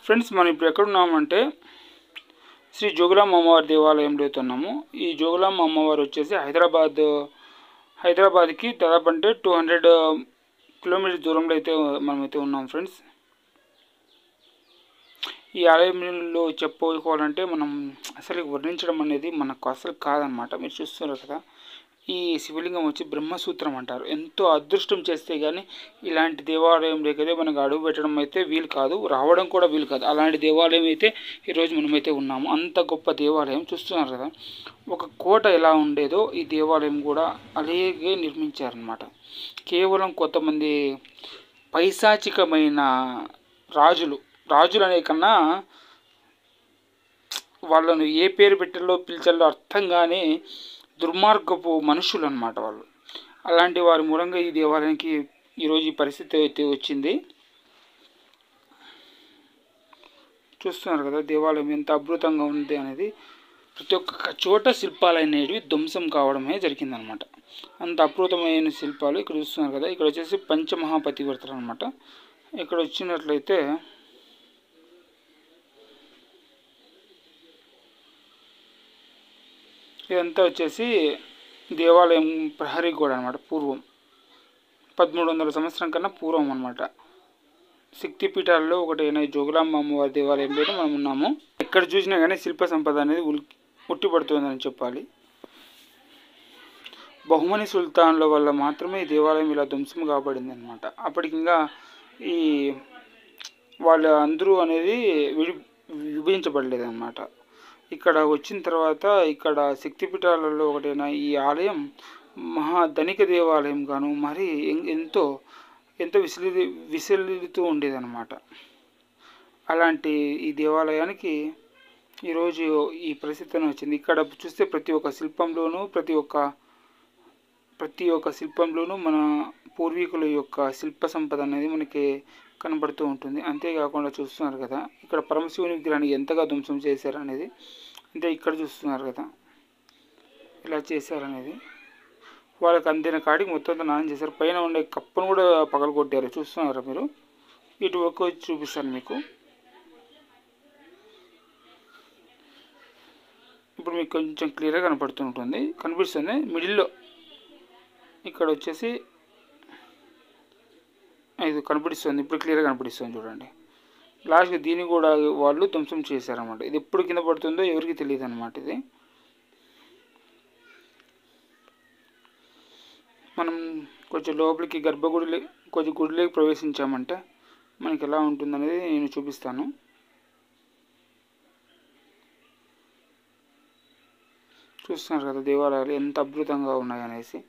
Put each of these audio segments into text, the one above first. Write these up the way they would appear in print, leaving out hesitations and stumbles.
Friends, మనం ఇప్పుడు ఎక్కడున్నామంటే శ్రీ జోగులాంబ అమ్మవారి దేవాలయంలో ఉన్నాము. ఈ జోగులాంబ అమ్మవారు వచ్చేసి హైదరాబాద్కి దాదాపు అంటే 200 కిలోమీటర్స్ దూరంలో అయితే మనమైతే ఉన్నాం ఫ్రెండ్స్. ఈ ఆలయంలో చెప్పుకోవాలంటే మనం అసలు వర్ణించడం అనేది మనకు అసలు కాదనమాట. మీరు చూస్తున్నారు కదా, ఈ శివలింగం వచ్చి బ్రహ్మసూత్రం అంటారు. ఎంతో అదృష్టం చేస్తే కానీ ఇలాంటి దేవాలయంలోకైతే మనకు అడుగు పెట్టడం అయితే వీలు కాదు, రావడం కూడా వీలు కాదు. అలాంటి దేవాలయం అయితే ఈరోజు మనమైతే ఉన్నాము. అంత గొప్ప దేవాలయం చూస్తున్నారు కదా. ఒక కోట ఎలా ఉండేదో ఈ దేవాలయం కూడా అలాగే నిర్మించారనమాట. కేవలం కొంతమంది పైశాచికమైన రాజులు అనే కన్నా వాళ్ళను ఏ పేరు పెట్టాలో పిలిచాలో అర్థం కానీ దుర్మార్గపు మనుషులు అన్నమాట వాళ్ళు. అలాంటి వారి మూలంగా ఈ దేవాలయానికి ఈరోజు ఈ పరిస్థితి అయితే వచ్చింది. చూస్తున్నారు కదా దేవాలయం ఎంత అద్భుతంగా ఉంది అనేది. ప్రతి ఒక్క చోట శిల్పాలు అనేవి ధ్వంసం కావడమే జరిగిందనమాట. అంత అద్భుతమైన శిల్పాలు ఇక్కడ చూస్తున్నారు కదా. ఇక్కడ వచ్చేసి పంచమహాపతివ్రతలు అనమాట. ఇక్కడ వచ్చినట్లయితే ఇదంతా వచ్చేసి దేవాలయం ప్రహరీ గోడ అనమాట. పూర్వం 1300 సంవత్సరం కన్నా పూర్వం అనమాట. శక్తిపీఠాల్లో ఒకటైన జోగులాంబ అమ్మవారి దేవాలయంలో మనం ఉన్నాము. ఎక్కడ చూసినా కానీ శిల్ప సంపద అనేది ఉట్టిపడుతుందని చెప్పాలి. బహుమని సుల్తాన్ల వల్ల మాత్రమే ఈ దేవాలయం ఇలా ధ్వంసం కాబడింది అనమాట. అప్పటికి ఇంకా ఈ వాళ్ళ అందరూ అనేది విభజించబడలేదు అనమాట. ఇక్కడ వచ్చిన తర్వాత ఇక్కడ శక్తిపీఠాలలో ఒకటైన ఈ ఆలయం ధనిక దేవాలయం గాను మరి ఎంతో విసలితూ ఉండేదన్నమాట. అలాంటి ఈ దేవాలయానికి ఈరోజు ఈ పరిస్థితి వచ్చింది. ఇక్కడ చూస్తే ప్రతి ఒక్క శిల్పంలోనూ మన పూర్వీకుల యొక్క శిల్ప సంపద అనేది మనకి కనబడుతూ ఉంటుంది. అంతేకాకుండా చూస్తున్నారు కదా ఇక్కడ పరమశివుని విగ్రహాన్ని ఎంతగా ధ్వంసం చేశారనేది. అంటే ఇక్కడ చూస్తున్నారు కదా ఇలా చేశారనేది. వాళ్ళకి అందిన కాడికి మొత్తం నాశనం చేశారు. పైన ఉండే కప్పును కూడా పగలగొట్టారు. చూస్తున్నారా మీరు? ఇటు ఒక్క వచ్చి చూపిస్తాను మీకు. ఇప్పుడు మీకు కొంచెం క్లియర్గా కనిపిస్తుంది. మిడిల్లో ఇక్కడ వచ్చేసి ఇది కనిపిస్తుంది. ఇప్పుడు క్లియర్గా కనిపిస్తుంది చూడండి. లాస్ట్గా దీన్ని కూడా వాళ్ళు ధ్వంసం చేశారన్నమాట. ఇది ఎప్పుడు కింద పడుతుందో ఎవరికి తెలియదు అనమాట. ఇది మనం కొంచెం లోపలికి గుడిలోకి ప్రవేశించామంటే మనకి ఎలా ఉంటుందనేది నేను చూపిస్తాను. చూస్తున్నారు కదా దేవాలయాలు ఎంత అద్భుతంగా ఉన్నాయనేసి.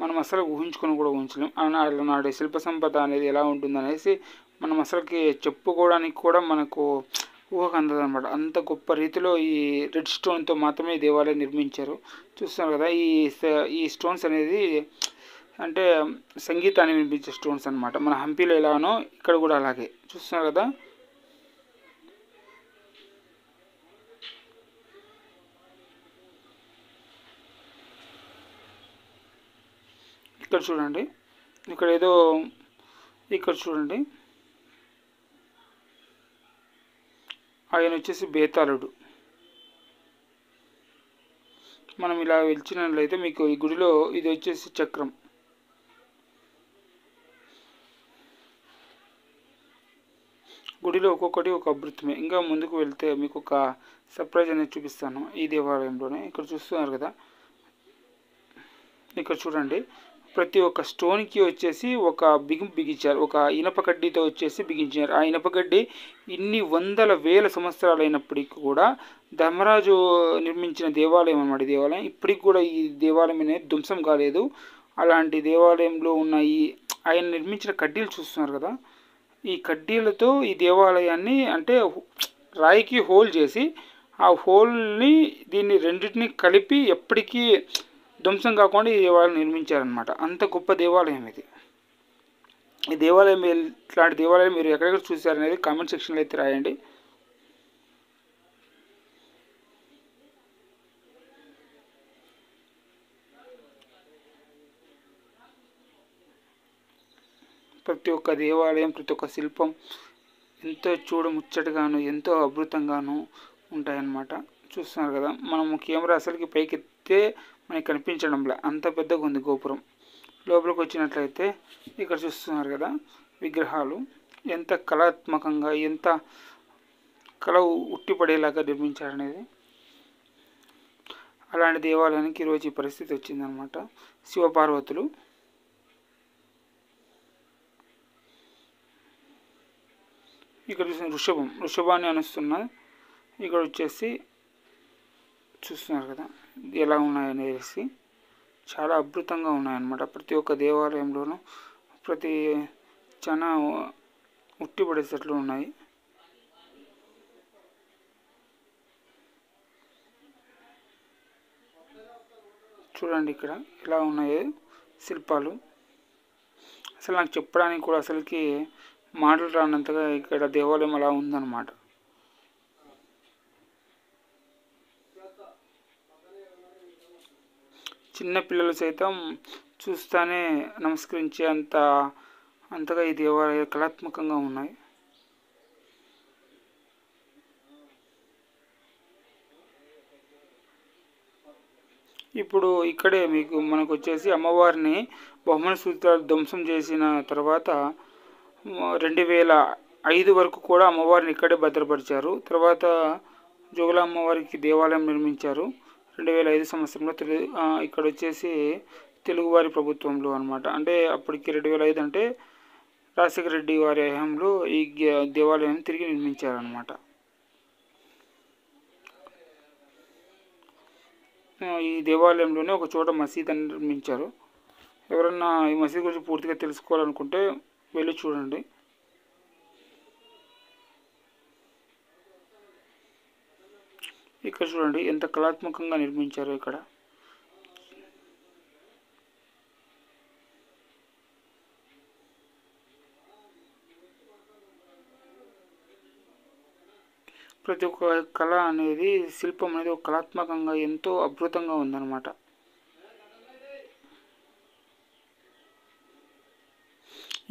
మనం అసలు ఊహించలేం. నాటి శిల్ప సంపద అనేది ఎలా ఉంటుందనేసి మనం అసలుకి చెప్పుకోవడానికి కూడా మనకు ఊహకు అందదన్నమాట. అంత గొప్ప రీతిలో ఈ రెడ్ స్టోన్తో మాత్రమే ఈ దేవాలయం నిర్మించారు. చూస్తున్నారు కదా ఈ స్టోన్స్ అనేది అంటే సంగీతాన్ని వినిపించే స్టోన్స్ అనమాట. మన హంపీలో ఎలానో ఇక్కడ కూడా అలాగే. చూస్తున్నారు కదా ఇక్కడ చూడండి. ఇక్కడ చూడండి ఆయన వచ్చేసి బేతాళుడు. మనం ఇలా వెళ్చినట్లయితే మీకు ఈ గుడిలో ఇది వచ్చేసి చక్రం. గుడిలో ఒక్కొక్కటి ఒక అద్భుతమే. ఇంకా ముందుకు వెళ్తే మీకు ఒక సర్ప్రైజ్ అనేది చూపిస్తాను ఈ దేవాలయంలోనే. ఇక్కడ చూస్తున్నారు కదా, ఇక్కడ చూడండి ప్రతి ఒక్క స్టోన్కి వచ్చేసి ఒక బిగించారు. ఒక ఇనప కడ్డీతో వచ్చేసి బిగించారు. ఆ ఇనప కడ్డీ ఇన్ని వందల వేల సంవత్సరాలు అయినప్పటికీ కూడా ధర్మరాజు నిర్మించిన దేవాలయం అన్నమాట. ఈ దేవాలయం ఇప్పటికి కూడా ఈ దేవాలయం అనేది ధ్వంసం కాలేదు. అలాంటి దేవాలయంలో ఉన్న ఆయన నిర్మించిన కడ్డీలు చూస్తున్నారు కదా, ఈ కడ్డీలతో ఈ దేవాలయాన్ని అంటే రాయికి హోల్ చేసి ఆ హోల్ని దీన్ని రెండింటిని కలిపి ఎప్పటికీ ధ్వంసం కాకుండా ఈ దేవాలయం నిర్మించారనమాట. అంత గొప్ప దేవాలయం ఇది. ఈ దేవాలయం ఇట్లాంటి దేవాలయం మీరు ఎక్కడెక్కడ చూసారనేది కామెంట్ సెక్షన్లో అయితే రాయండి. ప్రతి ఒక్క దేవాలయం, ప్రతి ఒక్క శిల్పం ఎంతో చూడముచ్చటగాను ఎంతో అద్భుతంగాను ఉంటాయన్నమాట. చూస్తున్నారు కదా, మనము కెమెరా అసలుకి పైకెత్తే మనకి కనిపించడంలా అంత పెద్దగా ఉంది గోపురం. లోపలికి వచ్చినట్లయితే ఇక్కడ చూస్తున్నారు కదా విగ్రహాలు ఎంత కళాత్మకంగా ఎంత కళ ఉట్టిపడేలాగా నిర్మించారనేది. అలాంటి దేవాలయానికి ఈరోజు ఈ పరిస్థితి వచ్చిందనమాట. శివపార్వతులు ఇక్కడ చూసిన వృషభాన్ని అనుస్తున్న ఇక్కడ వచ్చేసి చూస్తున్నారు కదా ఎలా ఉన్నాయనేసి చాలా అద్భుతంగా ఉన్నాయన్నమాట. ప్రతి ఒక్క దేవాలయంలోనూ ప్రతి చాలా ఉట్టిపడేటట్లు ఉన్నాయి. చూడండి ఇక్కడ ఎలా ఉన్నాయో శిల్పాలు. అసలు నాకు చెప్పడానికి కూడా అసలుకి మాటలు రానంతగా ఇక్కడ దేవాలయం అలా ఉందన్నమాట. చిన్న పిల్లలు సైతం చూస్తానే నమస్కరించే అంతగా ఈ దేవాలయాలు కళాత్మకంగా ఉన్నాయి. ఇప్పుడు ఇక్కడే మనకు వచ్చేసి అమ్మవారిని బహుమన సూత్రాలు ధ్వంసం చేసిన తర్వాత 2005 వరకు కూడా అమ్మవారిని ఇక్కడే భద్రపరిచారు. తర్వాత జోగుల అమ్మవారికి దేవాలయం నిర్మించారు 2005 సంవత్సరంలో. ఇక్కడ వచ్చేసి తెలుగువారి ప్రభుత్వంలో అనమాట. అంటే అప్పటికి 2005 అంటే రాజశేఖర రెడ్డి వారి హయాంలో ఈ దేవాలయం తిరిగి నిర్మించారనమాట. ఈ దేవాలయంలోనే ఒక చోట మసీద్ అని నిర్మించారు. ఎవరన్నా ఈ మసీద్ గురించి పూర్తిగా తెలుసుకోవాలనుకుంటే వెళ్ళి చూడండి. ఇక్కడ చూడండి ఎంత కళాత్మకంగా నిర్మించారు. ఇక్కడ ప్రతి ఒక్క కళ అనేది శిల్పం అనేది ఒక కళాత్మకంగా ఎంతో అద్భుతంగా ఉందన్నమాట.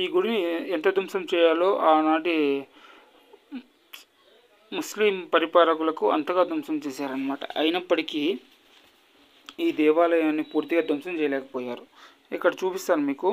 ఈ గుడిని ఎంత ధ్వంసం చేయాలో ఆనాటి ముస్లిం పరిపాలకులకు అంతగా ధ్వంసం చేశారనమాట. అయినప్పటికీ ఈ దేవాలయాన్ని పూర్తిగా ధ్వంసం చేయలేకపోయారు. ఇక్కడ చూపిస్తాను మీకు.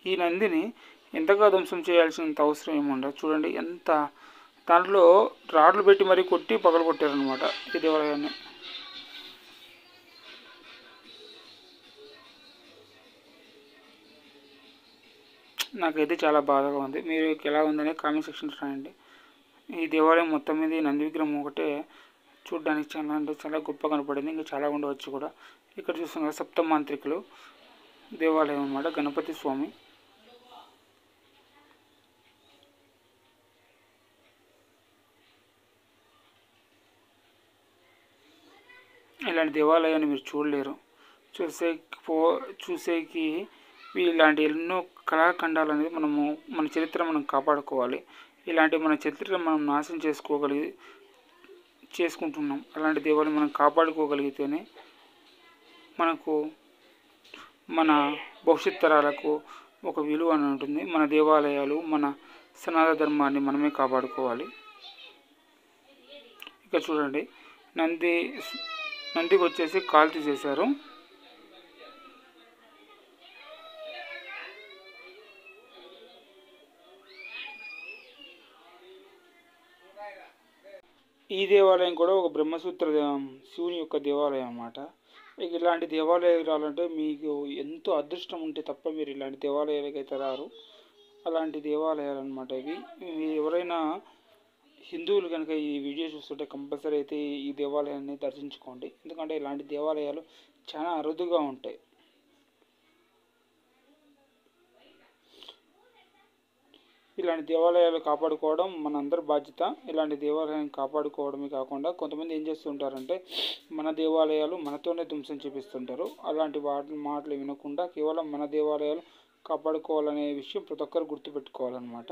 ఈ నందిని ఎంతగా ధ్వంసం చేయాల్సినంత అవసరం ఏముండదు. చూడండి ఎంత దాంట్లో రాడ్లు పెట్టి మరీ కొట్టి పగలగొట్టారనమాట ఈ దేవాలయాన్ని. నాకైతే చాలా బాధగా ఉంది. మీరు ఎలా ఉందనే కామెంట్ సెక్షన్లో రాయండి. ఈ దేవాలయం మొత్తం మీద నంది విగ్రహం ఒకటే చూడడానికి చాలా అంటే చాలా గొప్ప కనపడింది. ఇంకా చాలా ఉండవచ్చు కూడా. ఇక్కడ చూస్తున్నారు సప్తమాంత్రికులు దేవాలయం అన్నమాట. గణపతి స్వామి. ఇలాంటి దేవాలయాన్ని మీరు చూడలేరు. చూసేకి ఇలాంటి ఎన్నో కళాఖండాలు అనేది మన చరిత్ర మనం కాపాడుకోవాలి. ఇలాంటి మన చరిత్ర మనం నాశనం చేసుకుంటున్నాం. అలాంటి దేవాలయం మనం కాపాడుకోగలిగితేనే మనకు మన భవిష్యత్ తరాలకు ఒక విలువ అని ఉంటుంది. మన దేవాలయాలు మన సనాతన ధర్మాన్ని మనమే కాపాడుకోవాలి. ఇక్కడ చూడండి నందికి వచ్చేసి కాలు తీసేశారు. ఈ దేవాలయం కూడా ఒక బ్రహ్మసూత్ర శివుని యొక్క దేవాలయం అన్నమాట. మీకు ఇలాంటి దేవాలయాలు రావాలంటే మీకు ఎంతో అదృష్టం ఉంటే తప్ప మీరు ఇలాంటి దేవాలయాలకి అయితే రారు. అలాంటి దేవాలయాలు అన్నమాట ఇవి. ఎవరైనా హిందువులు కనుక ఈ వీడియో చూస్తుంటే కంపల్సరీ అయితే ఈ దేవాలయాన్ని దర్శించుకోండి. ఎందుకంటే ఇలాంటి దేవాలయాలు చాలా అరుదుగా ఉంటాయి. ఇలాంటి దేవాలయాలు కాపాడుకోవడం మనందరి బాధ్యత. ఇలాంటి దేవాలయాన్ని కాపాడుకోవడమే కాకుండా కొంతమంది ఏం చేస్తుంటారంటే మన దేవాలయాలు మనతోనే ధ్వంసం చేపిస్తుంటారు. అలాంటి మాటలు వినకుండా కేవలం మన దేవాలయాలు కాపాడుకోవాలనే విషయం ప్రతి ఒక్కరు గుర్తుపెట్టుకోవాలన్నమాట.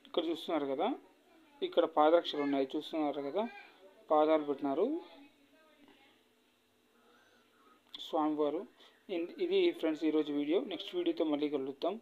ఇక్కడ చూస్తున్నారు కదా, ఇక్కడ పాదరక్షలు ఉన్నాయి. చూస్తున్నారు కదా, పాదాలు పెట్టినారు స్వామివారు. ఇది ఫ్రెండ్స్ ఈరోజు వీడియో. నెక్స్ట్ వీడియోతో మళ్ళీ కలుద్దాం.